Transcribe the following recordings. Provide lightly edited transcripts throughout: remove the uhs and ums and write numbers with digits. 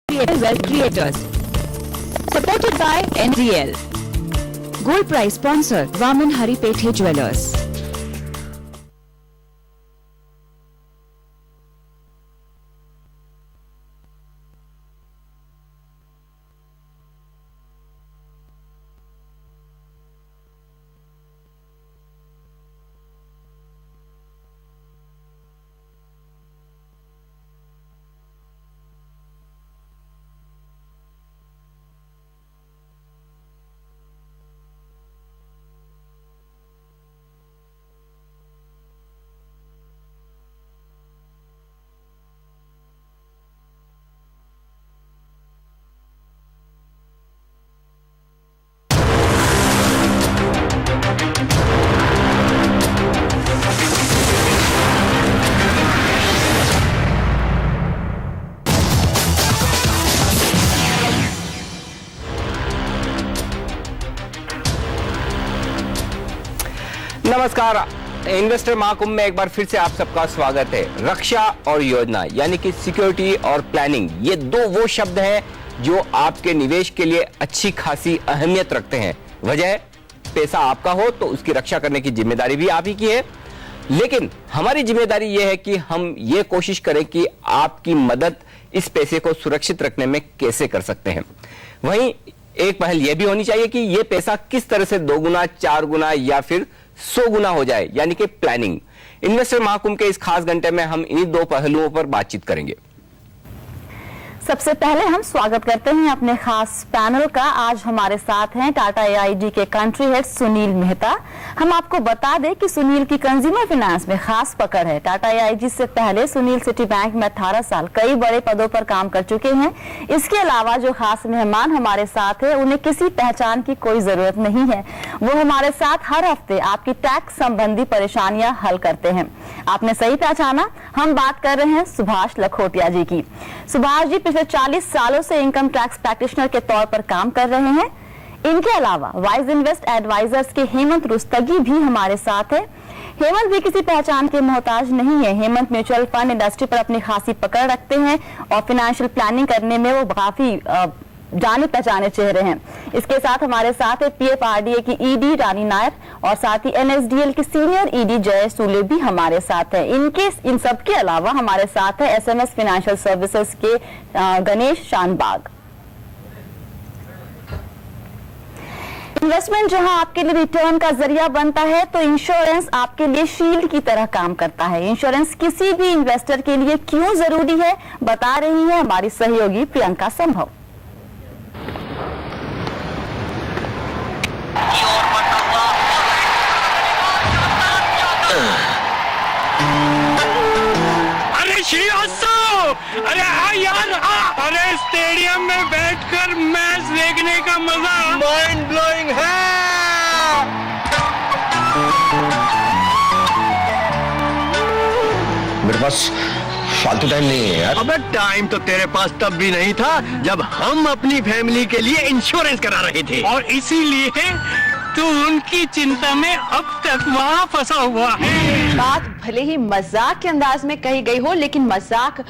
Wealth Creators. Supported by NZL. Gold Prize sponsor Vaman Haripethe Jewelers. नमस्कार, investor Mahakumbh में एक बार फिर से आप सबका स्वागत है। रक्षा और योजना यानी कि सिक्योरिटी और प्लानिंग, ये दो वो शब्द हैं जो आपके निवेश के लिए अच्छी खासी अहमियत रखते हैं। वजह, पैसा आपका हो तो उसकी रक्षा करने की जिम्मेदारी भी आप ही की है, लेकिन हमारी जिम्मेदारी यह है कि हम ये कोशिश करें कि आपकी मदद इस पैसे को सुरक्षित रखने में कैसे कर सकते हैं। वहीं एक पहल यह भी होनी चाहिए कि यह पैसा किस तरह से 2 गुना, 4 गुना या फिर 100 गुना हो जाए, यानी कि प्लानिंग। इन्वेस्टर महाकुंभ के इस खास घंटे में हम इन्हीं दो पहलुओं पर बातचीत करेंगे। सबसे पहले हम स्वागत करते हैं अपने खास पैनल का। आज हमारे साथ हैं टाटा AIG के कंट्री हेड सुनील मेहता। हम आपको बता दें कि सुनील की कंज्यूमर फाइनेंस में खास पकड़ है। टाटा AIG से पहले सुनील सिटी बैंक में 18 साल कई बड़े पदों पर काम कर चुके हैं। इसके अलावा जो खास मेहमान हमारे साथ है, उन्हें किसी पहचान की कोई जरूरत नहीं है। वो हमारे साथ हर हफ्ते आपकी टैक्स संबंधी परेशानियां हल करते हैं। आपने सही पहचाना, हम बात कर रहे हैं सुभाष लखोटिया जी की। सुभाष जी पिछले 40 सालों से इनकम टैक्स प्रैक्टिशनर के तौर पर काम कर रहे हैं। इनके अलावा वाइज इन्वेस्ट एडवाइजर्स के हेमंत रुस्तगी भी हमारे साथ है। हेमंत भी किसी पहचान के मोहताज नहीं है। हेमंत म्यूचुअल फंड इंडस्ट्री पर अपनी खासी पकड़ रखते हैं और फाइनेंशियल प्लानिंग करने में वो काफी जाने पहचाने चेहरे हैं। इसके साथ हमारे साथ है PFRDA की ED रानी नायर और साथ ही NSDL की सीनियर ED जय सूले भी हमारे साथ है। इन सब के अलावा हमारे साथ है SMS फाइनेंशियल सर्विसेज के गणेश शानबाग। इन्वेस्टमेंट जहां आपके लिए रिटर्न का जरिया बनता है, तो इंश्योरेंस आपके लिए शील्ड की तरह काम करता है। इंश्योरेंस किसी भी इन्वेस्टर के लिए क्यों जरूरी है, बता रही है हमारी सहयोगी प्रियंका संभव। अरे श्रीवास्तव, अरे हाँ यार, अरे स्टेडियम में बैठकर मैच देखने का मजा माइंड ब्लोइंग है। मेरे पास फालतू टाइम नहीं है यार। अबे टाइम तो तेरे पास तब भी नहीं था जब हम अपनी फैमिली के लिए इंश्योरेंस करा रहे थे, और इसीलिए तू उनकी चिंता में अब तक वहाँ फंसा हुआ है। बात भले ही मजाक के अंदाज में कही गई हो, लेकिन मजाक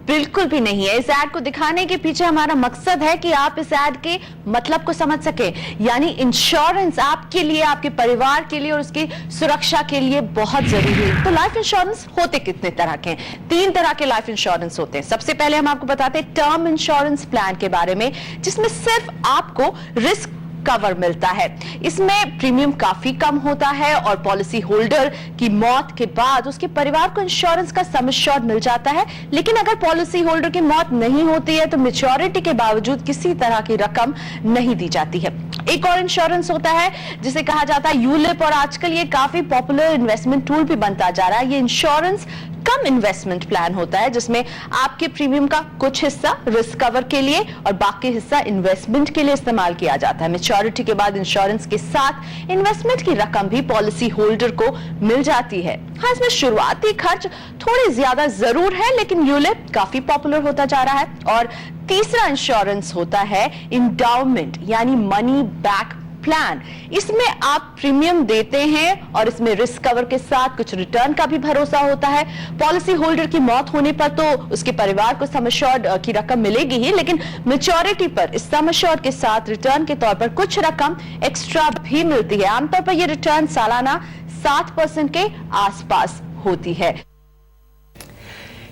बिल्कुल भी नहीं है। इस ऐड को दिखाने के पीछे हमारा मकसद है कि आप इस ऐड के मतलब को समझ सके। यानी इंश्योरेंस आपके लिए, आपके परिवार के लिए और उसकी सुरक्षा के लिए बहुत जरूरी है। तो लाइफ इंश्योरेंस होते कितने तरह के हैं? 3 तरह के लाइफ इंश्योरेंस होते हैं। सबसे पहले हम आपको बताते हैं टर्म इंश्योरेंस प्लान के बारे में, जिसमें सिर्फ आपको रिस्क कवर मिलता है। इसमें प्रीमियम काफी कम होता है और पॉलिसी होल्डर की मौत के बाद उसके परिवार को इंश्योरेंस का सम एश्योर्ड मिल जाता है। लेकिन अगर पॉलिसी होल्डर की मौत नहीं होती है तो मैच्योरिटी के बावजूद किसी तरह की रकम नहीं दी जाती है। एक और इंश्योरेंस होता है जिसे कहा जाता है यूलिप, और आजकल ये काफी पॉपुलर इन्वेस्टमेंट टूल भी बनता जा रहा है। ये इंश्योरेंस कम इन्वेस्टमेंट प्लान होता है, जिसमें आपके प्रीमियम का कुछ हिस्सा रिस्क कवर के लिए और बाकी हिस्सा इन्वेस्टमेंट के लिए इस्तेमाल किया जाता है। मैच्योरिटी के बाद इंश्योरेंस के साथ इन्वेस्टमेंट की रकम भी पॉलिसी होल्डर को मिल जाती है। हाँ, इसमें शुरुआती खर्च थोड़े ज्यादा जरूर है, लेकिन यूलिप काफी पॉपुलर होता जा रहा है। और तीसरा इंश्योरेंस होता है इंडाउमेंट, यानी मनी बैक प्लान। इसमें आप प्रीमियम देते हैं और इसमें रिस्क कवर के साथ कुछ रिटर्न का भी भरोसा होता है। पॉलिसी होल्डर की मौत होने पर तो उसके परिवार को सम एश्योर्ड की रकम मिलेगी ही, लेकिन मैच्योरिटी पर इस सम एश्योर्ड के साथ रिटर्न के तौर पर कुछ रकम एक्स्ट्रा भी मिलती है। आमतौर पर यह रिटर्न सालाना 7% के आसपास होती है।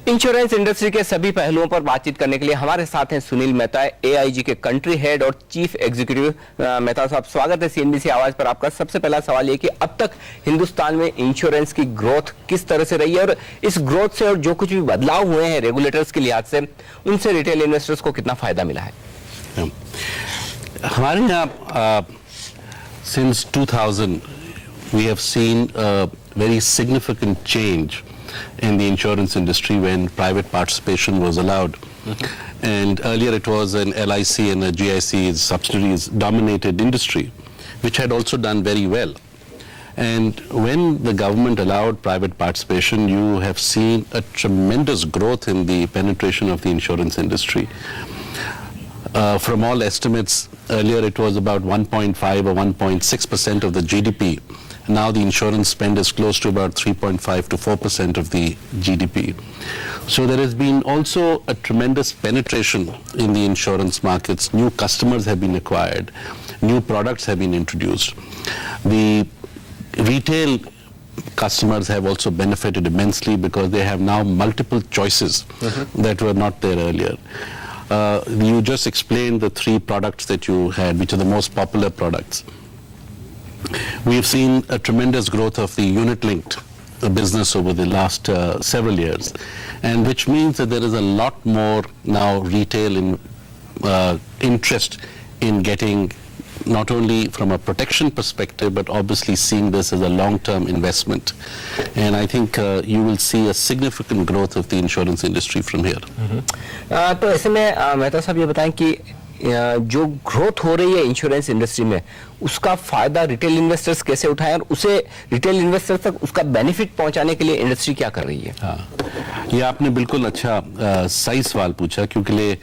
इंश्योरेंस इंडस्ट्री के सभी पहलुओं पर बातचीत करने के लिए हमारे साथ हैं सुनील मेहता, एआईजी के कंट्री हेड और चीफ एग्जीक्यूटिव। मेहता साहब, स्वागत है सीएनबीसी आवाज पर आपका। सबसे पहला सवाल ये कि अब तक हिंदुस्तान में इंश्योरेंस की ग्रोथ किस तरह से रही है और इस ग्रोथ से और जो कुछ भी बदलाव हुए हैं रेगुलेटर्स के लिहाज से, उनसे रिटेल इन्वेस्टर्स को कितना फायदा मिला है? हमारे यहाँ since 2000 we have seen a very significant change in the insurance industry when private participation was allowed. And earlier it was an LIC and a GIC subsidiaries dominated industry, which had also done very well. And when the government allowed private participation, you have seen a tremendous growth in the penetration of the insurance industry. From all estimates, earlier it was about 1.5 or 1.6% of the GDP. Now the insurance spend is close to about 3.5 to 4% of the GDP. So there has been also a tremendous penetration in the insurance markets. New customers have been acquired. New products have been introduced. The retail customers have also benefited immensely because they have now multiple choices that were not there earlier. You just explained the three products that you had, which are the most popular products. We've seen a tremendous growth of the unit-linked business over the last several years, and which means that there is a lot more now retail interest in getting, not only from a protection perspective, but obviously seeing this as a long-term investment. And I think you will see a significant growth of the insurance industry from here. तो ऐसे में मेहता साहब ये बताएं कि जो growth हो रही है इंश्योरेंस इंडस्ट्री में, उसका फायदा रिटेल इन्वेस्टर्स कैसे उठाएं और उसे रिटेल इन्वेस्टर्स तक उसका बेनिफिट पहुंचाने के लिए इंडस्ट्री क्या कर रही है? हाँ, ये आपने बिल्कुल अच्छा सही सवाल पूछा, क्योंकि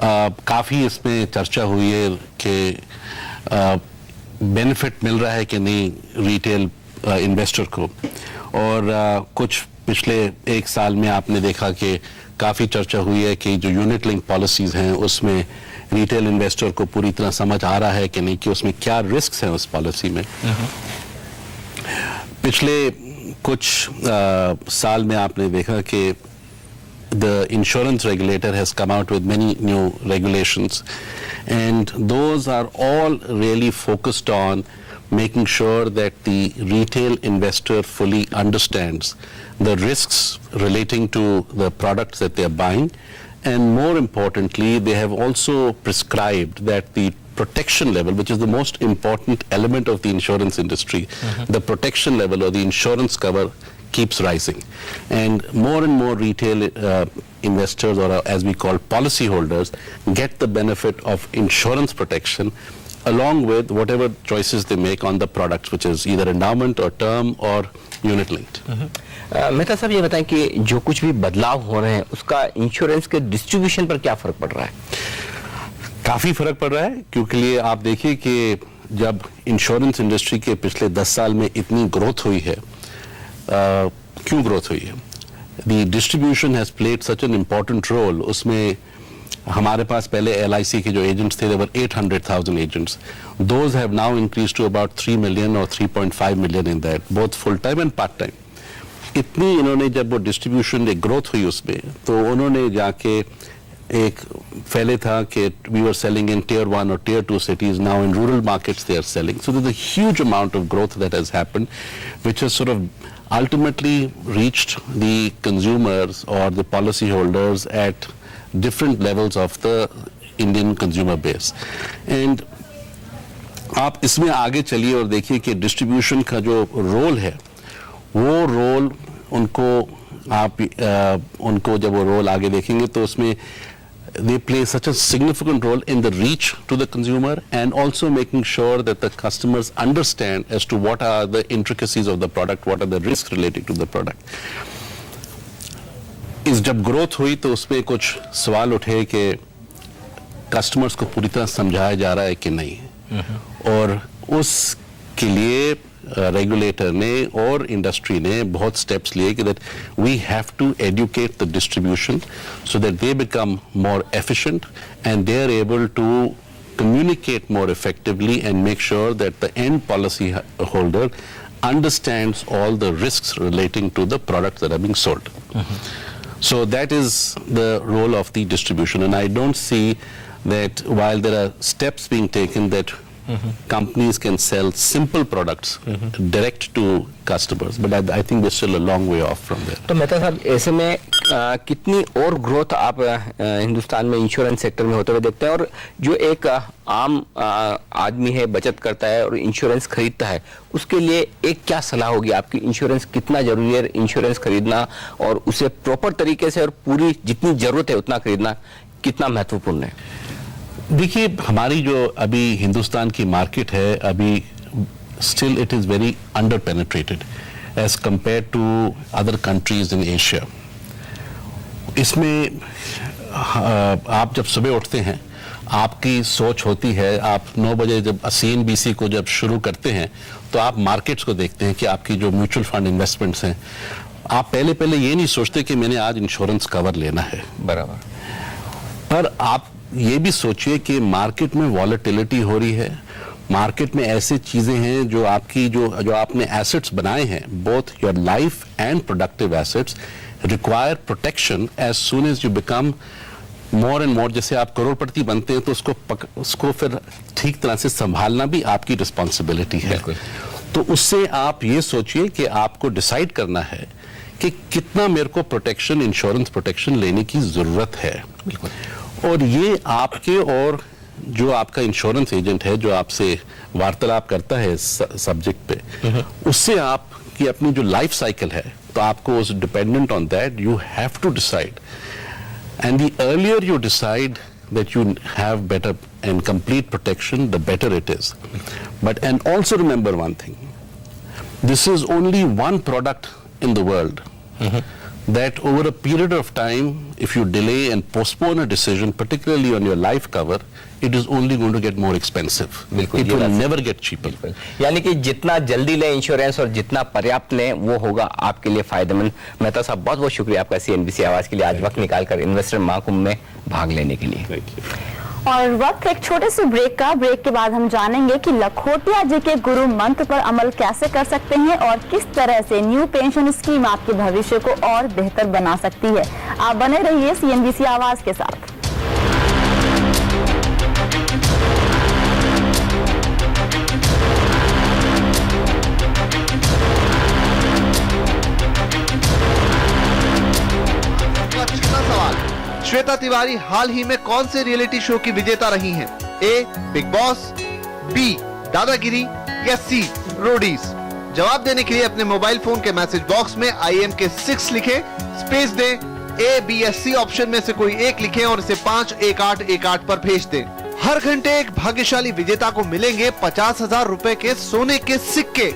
काफ़ी इसमें चर्चा हुई है कि बेनिफिट मिल रहा है कि नहीं रिटेल इन्वेस्टर को। और कुछ पिछले एक साल में आपने देखा कि काफ़ी चर्चा हुई है कि जो यूनिट लिंक पॉलिसीज़ हैं उसमें रिटेल इन्वेस्टर को पूरी तरह समझ आ रहा है कि नहीं, कि उसमें क्या रिस्क हैं उस पॉलिसी में। पिछले कुछ साल में आपने देखा कि the insurance regulator has come out with many new regulations, and those are all really focused on making sure that the retail investor fully understands the risks relating to the products that they are buying, and more importantly, they have also prescribed that the protection level, which is the most important element of the insurance industry, the protection level or the insurance cover keeps rising, and more retail investors, or as we call policy holders, get the benefit of insurance protection along with whatever choices they make on the products, which is either endowment or term or unit linked. Mehta साहब ये बताएं कि जो कुछ भी बदलाव हो रहे हैं उसका इंश्योरेंस के डिस्ट्रीब्यूशन पर क्या फर्क पड़ रहा है? काफी फर्क पड़ रहा है, क्योंकि आप देखिए कि जब इंश्योरेंस इंडस्ट्री के पिछले 10 साल में इतनी ग्रोथ हुई है, क्यों ग्रोथ हुई है? The distribution has played such an important role. उसमें हमारे पास पहले LIC के जो एजेंट्स थे, there were 800,000 agents. Those have now increased to about 3 million or 3.5 million in that, both full time and part time. इतनी इन्होंने जब वो डिस्ट्रीब्यूशन एक ग्रोथ हुई उसमें, तो उन्होंने जाके एक पहले था कि we were selling in tier 1 or tier 2 cities. Now in rural markets they are selling. So there's a huge amount of growth that has happened, which has sort of ultimately reached the consumers or the policy holders at different levels of the Indian consumer base. And आप इसमें आगे चलिए और देखिए कि distribution का जो role है, वो रोल उनको जब वो रोल आगे देखेंगे तो उसमें they play such a significant role in the reach to the consumer, and also making sure that the customers understand as to what are the intricacies of the product, what are the risks related to the product. इस जब growth हुई तो उसमें कुछ सवाल उठे कि customers को पूरी तरह समझाया जा रहा है कि नहीं, और उसके लिए रेगुलेटर ने और इंडस्ट्री ने बहुत स्टेप्स लिए कि that we have to educate the distribution so that they become more efficient and they are able to communicate more effectively and make sure that the end policy holder understands all the risks relating to the products that are being sold. So that is the role of the distribution, and I don't see that while there are steps being taken that companies can sell simple products direct to customers, but I think we're still a long way off from there. तो मेहता साहब, ऐसे में कितनी और growth आप हिंदुस्तान में insurance sector में होते हुए देखते हैं, और जो एक आम आदमी है, बचत करता है और इंश्योरेंस खरीदता है, उसके लिए एक क्या सलाह होगी आपकी? इंश्योरेंस कितना जरूरी है, इंश्योरेंस खरीदना और उसे प्रॉपर तरीके से और पूरी जितनी जरूरत है उतना खरीदना कितना महत्वपूर्ण है? देखिए, हमारी जो अभी हिंदुस्तान की मार्केट है, अभी still it is very under penetrated as compare to other countries in Asia. इसमें आप जब सुबह उठते हैं, आपकी सोच होती है, आप 9 बजे जब CNBC को जब शुरू करते हैं तो आप मार्केट्स को देखते हैं कि आपकी जो म्यूचुअल फंड इन्वेस्टमेंट्स हैं, आप पहले ये नहीं सोचते कि मैंने आज इंश्योरेंस कवर लेना है. बराबर. पर आप ये भी सोचिए कि मार्केट में वॉलेटिलिटी हो रही है, मार्केट में ऐसी चीजें हैं जो आपकी जो आपने एसेट्स बनाए हैं, both your life and productive assets require protection as soon as you become more and more. जैसे आप करोड़पति बनते हैं तो उसको फिर ठीक तरह से संभालना भी आपकी रिस्पॉन्सिबिलिटी है. तो उससे आप ये सोचिए कि आपको डिसाइड करना है कि कितना मेरे को प्रोटेक्शन, इंश्योरेंस प्रोटेक्शन लेने की जरूरत है. और ये आपके और जो आपका इंश्योरेंस एजेंट है जो आपसे वार्तालाप करता है इस सब्जेक्ट पे, उससे आपकी अपनी जो लाइफ साइकिल है, तो आपको उस dependent on that you have to decide. And the earlier you decide that you have better and complete protection, the better it is. But and also remember one thing, this is only one product in the world that over a period of time, if you delay and postpone a decision, particularly on your life cover, it is only going to get more expensive. बिल्कुल, it will never get cheaper. यानी कि जितना जल्दी ले insurance और जितना पर्याप्त लें वो होगा आपके लिए फायदेमंद. मेहता साहब, बहुत बहुत शुक्रिया आपका CNBC आवाज के लिए आज वक्त निकालकर इन्वेस्टर महाकुंभ में भाग लेने के लिए. और वक्त एक छोटे से ब्रेक का. ब्रेक के बाद हम जानेंगे कि लखोटिया जी के गुरु मंत्र पर अमल कैसे कर सकते हैं और किस तरह से न्यू पेंशन स्कीम आपके भविष्य को और बेहतर बना सकती है. आप बने रहिए CNBC आवाज के साथ. श्वेता तिवारी हाल ही में कौन से रियलिटी शो की विजेता रही हैं? ए, बिग बॉस, बी, दादागिरी या सी, रोडीज? जवाब देने के लिए अपने मोबाइल फोन के मैसेज बॉक्स में IMK 6 लिखें, स्पेस दें, A, B या C ऑप्शन में से कोई एक लिखें और इसे 51818 पर भेज दें. हर घंटे एक भाग्यशाली विजेता को मिलेंगे 50,000 रुपए के सोने के सिक्के.